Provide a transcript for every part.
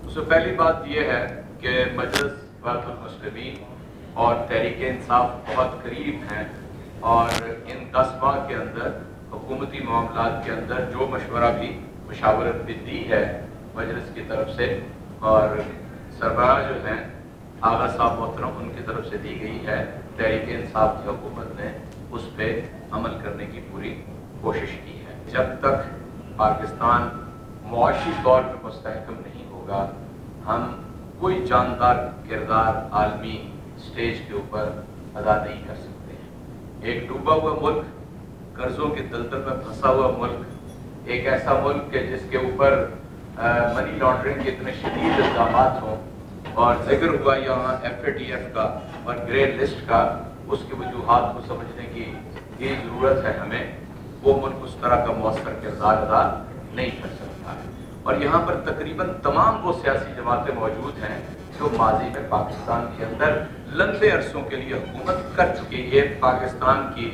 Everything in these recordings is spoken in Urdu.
اس سے پہلی بات یہ ہے کہ مجلس اتحاد المسلمین اور تحریک انصاف بہت قریب ہیں، اور ان 10 ماہ کے اندر حکومتی معاملات کے اندر جو مشورہ بھی مشاورت بھی دی ہے مجلس کی طرف سے، اور سربراہ جو ہیں آغا صاحب محترم ان کی طرف سے دی گئی ہے، تحریک انصاف کی حکومت نے اس پہ عمل کرنے کی پوری کوشش کی ہے۔ جب تک پاکستان معاشی طور پہ مستحکم نہیں ہوگا، ہم کوئی جاندار کردار عالمی سٹیج کے اوپر ادا نہیں کر سکتے ہیں۔ ایک ڈوبا ہوا ملک، قرضوں کے دلدل میں پھنسا ہوا ملک، ایک ایسا ملک کہ جس کے اوپر منی لانڈرنگ کے اتنے شدید الزامات ہوں، اور ذکر ہوا یہاں FATF کا اور گرے لسٹ کا، اس کی وجوہات کو سمجھنے کی یہ ضرورت ہے ہمیں۔ وہ ملک اس طرح کا مؤثر کردار ادا نہیں کر سکتا ہے، اور یہاں پر تقریباً تمام وہ سیاسی جماعتیں موجود ہیں جو ماضی میں پاکستان کے اندر لمبے عرصوں کے لیے حکومت کر چکی۔ یہ پاکستان کی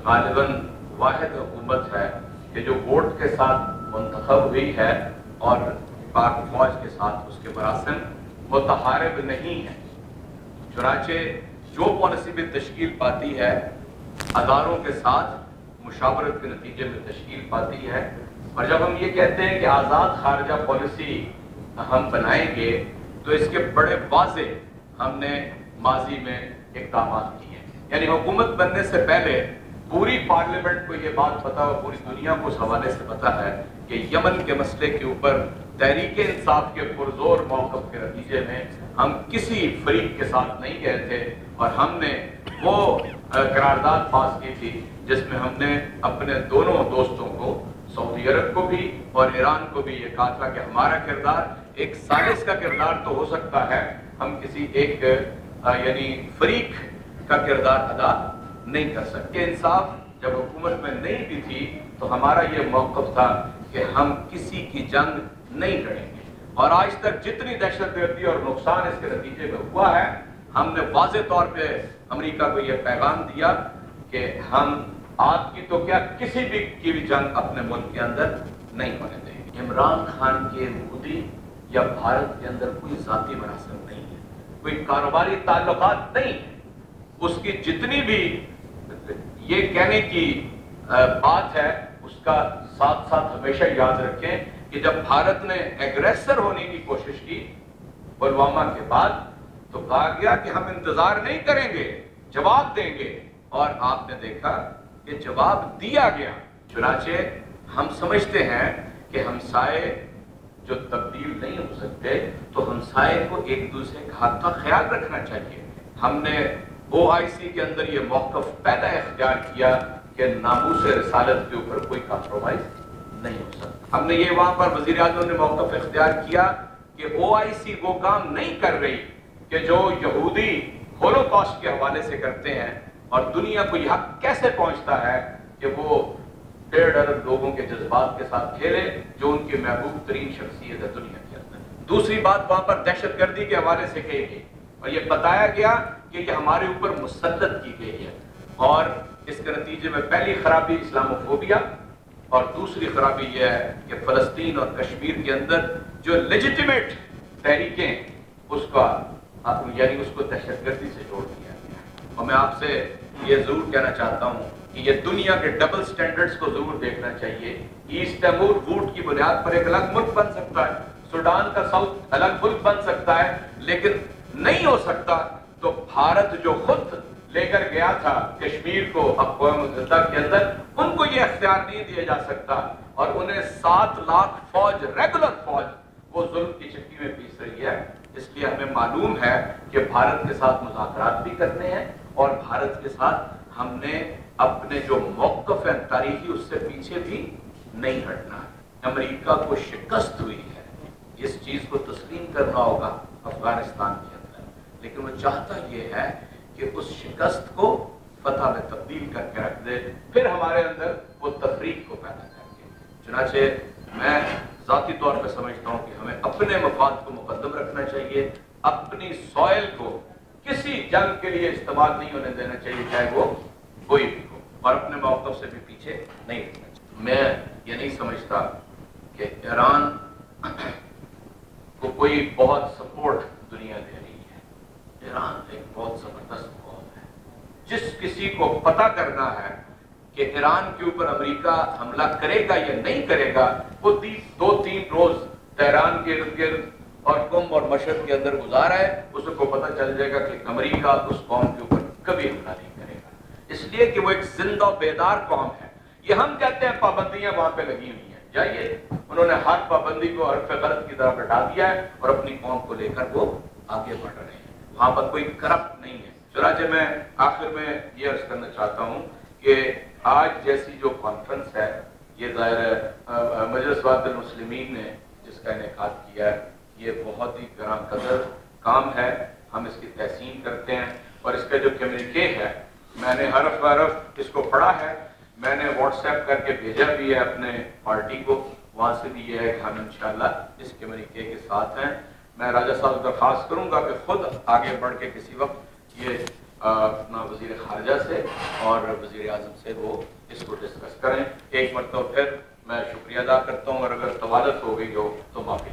غالباً واحد حکومت ہے کہ جو ووٹ کے ساتھ منتخب ہوئی ہے اور پاک فوج کے ساتھ اس کے مراسم متحارب نہیں ہے۔ چنانچہ جو پالیسی بھی تشکیل پاتی ہے اداروں کے ساتھ مشاورت کے نتیجے میں تشکیل پاتی ہے، اور جب ہم یہ کہتے ہیں کہ آزاد خارجہ پالیسی ہم بنائیں گے تو اس کے بڑے واضح ہم نے ماضی میں اقدامات کیے ہیں۔ یعنی حکومت بننے سے پہلے پوری پارلیمنٹ کو یہ بات پتا ہو، پوری دنیا کو اس حوالے سے پتا ہے کہ یمن کے مسئلے کے اوپر تحریک انصاف کے پرزور موقف کے نتیجے میں ہم کسی فریق کے ساتھ نہیں گئے تھے، اور ہم نے وہ قرارداد پاس کی تھی جس میں ہم نے اپنے دونوں دوستوں کو، سعودی عرب کو بھی اور ایران کو بھی، یہ کہا تھا کہ ہمارا کردار ایک ثالث کا کردار تو ہو سکتا ہے، ہم کسی ایک یعنی فریق کا کردار ادا نہیں کر سکتے۔ انصاف جب حکومت میں نہیں بھی تھی تو ہمارا یہ موقف تھا کہ ہم کسی کی جنگ نہیں لڑیں گے، اور آج تک جتنی دہشت گردی اور نقصان اس کے نتیجے میں ہوا ہے، ہم نے واضح طور پہ امریکہ کو یہ پیغام دیا کہ ہم آپ کی تو کیا کسی بھی کی بھی جنگ اپنے ملک کے اندر نہیں ہونے دیں گے۔ عمران خان کے مودی یا بھارت کے اندر کوئی ذاتی مراسم نہیں ہے، کوئی کاروباری تعلقات نہیں ہے۔ اس کی جتنی بھی یہ کہنے کی بات ہے، اس کا ساتھ ساتھ ہمیشہ یاد رکھیں کہ جب بھارت نے ایگریسر ہونے کی کوشش کی پلوامہ کے بعد، تو کہا گیا کہ ہم انتظار نہیں کریں گے، جواب دیں گے، اور آپ نے دیکھا کہ جواب دیا گیا۔ چنانچہ ہم سمجھتے ہیں کہ ہمسائے جو تبدیل نہیں ہو سکتے، تو ہمسائے کو ایک دوسرے کے حق کا خیال رکھنا چاہیے۔ ہم نے OIC کے اندر یہ موقف پہلا اختیار کیا کہ ناموس رسالت کے اوپر کوئی کمپرومائز نہیں ہو سکتا۔ ہم نے یہ وہاں پر وزیر اعظم نے موقف اختیار کیا کہ OIC وہ کام نہیں کر رہی کہ جو یہودی ہولوکاسٹ کے حوالے سے کرتے ہیں، اور دنیا کو یہ حق کیسے پہنچتا ہے کہ وہ 1.5 ارب لوگوں کے جذبات کے ساتھ کھیلے جو ان کی محبوب ترین شخصیت ہے دنیا کے اندر۔ دوسری بات وہاں پر دہشت گردی کے حوالے سے کہی گئی، اور یہ بتایا گیا کہ یہ ہمارے اوپر مسلط کی گئی ہے، اور اس کے نتیجے میں پہلی خرابی اسلاموفوبیا، اور دوسری خرابی یہ ہے کہ فلسطین اور کشمیر کے اندر جو لیجیٹیمیٹ تحریکیں اس کا یعنی اس کو دہشت گردی سے جوڑ دیا گیا۔ اور میں آپ سے یہ ضرور کہنا چاہتا ہوں کہ یہ دنیا کے ڈبل سٹینڈرڈز کو ضرور دیکھنا چاہیے۔ ایسٹ تیمور ووٹ کی بنیاد پر ایک الگ ملک بن سکتا ہے، سوڈان کا ساؤتھ الگ ملک بن سکتا ہے، لیکن نہیں ہو سکتا تو بھارت جو خود لے کر گیا تھا کشمیر کو اقوام متحدہ کے اندر، ان کو یہ اختیار نہیں دیا جا سکتا، اور انہیں 7 لاکھ فوج، ریگولر فوج، وہ ظلم کی چکی میں پیس رہی ہے۔ اس لیے ہمیں معلوم ہے کہ بھارت کے ساتھ مذاکرات بھی کرنے ہیں، اور بھارت کے ساتھ ہم نے اپنے جو موقف ہیں تاریخی اس سے پیچھے بھی نہیں ہٹنا ہے۔ امریکہ کو شکست ہوئی ہے، اس چیز کو تسلیم کرنا ہوگا افغانستان کے اندر، لیکن وہ چاہتا یہ ہے کہ اس شکست کو فتح میں تبدیل کر کے رکھ دے، پھر ہمارے اندر وہ تفریق کو پیدا کر کے۔ چنانچہ میں ذاتی طور پہ سمجھتا ہوں کہ ہمیں اپنے مفاد کو مقدم رکھنا چاہیے، اپنی سوئل کو کسی جنگ کے لیے استعمال نہیں ہونے دینا چاہیے، چاہے وہ کوئی بھی ہو، اور اپنے موقف سے بھی پیچھے نہیں ہٹنا چاہیے۔ میں یہ نہیں سمجھتا کہ ایران کو کوئی بہت سپورٹ دنیا دے رہی ہے۔ ایران ایک بہت زبردست قوم ہے۔ جس کسی کو پتہ کرنا ہے کہ ایران کے اوپر امریکہ حملہ کرے گا یا نہیں کرے گا، وہ 2-3 روز تہران کے ارد گرد اور قم اور مشرق کے اندر گزارا ہے، اس کو پتہ چل جائے گا کہ امریکہ اس قوم کے اوپر کبھی حملہ نہیں کرے گا، اس لیے کہ وہ ایک زندہ و بیدار قوم ہے۔ یہ ہم کہتے ہیں پابندیاں وہاں پہ لگی ہوئی ہیں، جائیے انہوں نے ہر پابندی کو حرف غلط کی طرح بٹھا دیا ہے اور اپنی قوم کو لے کر وہ آگے بڑھ رہے ہیں، وہاں پر کوئی کرپٹ نہیں ہے۔ چنانچہ میں آخر میں یہ عرض کرنا چاہتا ہوں کہ آج جیسی جو کانفرنس ہے، یہ ظاہر ہے مجلس وحدت المسلمین نے جس کا انعقاد کیا ہے، یہ بہت ہی گراں قدر کام ہے، ہم اس کی تحسین کرتے ہیں، اور اس کا جو کمیونیکے ہے میں نے حرف حرف اس کو پڑھا ہے، میں نے واٹس ایپ کر کے بھیجا بھی ہے اپنے پارٹی کو، وہاں سے بھی یہ ہے کہ ہم انشاءاللہ اس کمیونیکے کے ساتھ ہیں۔ میں راجہ صاحب سے درخواست کروں گا کہ خود آگے بڑھ کے کسی وقت یہ اپنا وزیر خارجہ سے اور وزیر اعظم سے وہ اس کو ڈسکس کریں۔ ایک مرتبہ پھر میں شکریہ ادا کرتا ہوں، اور اگر طوالت ہو گئی ہو تو معافی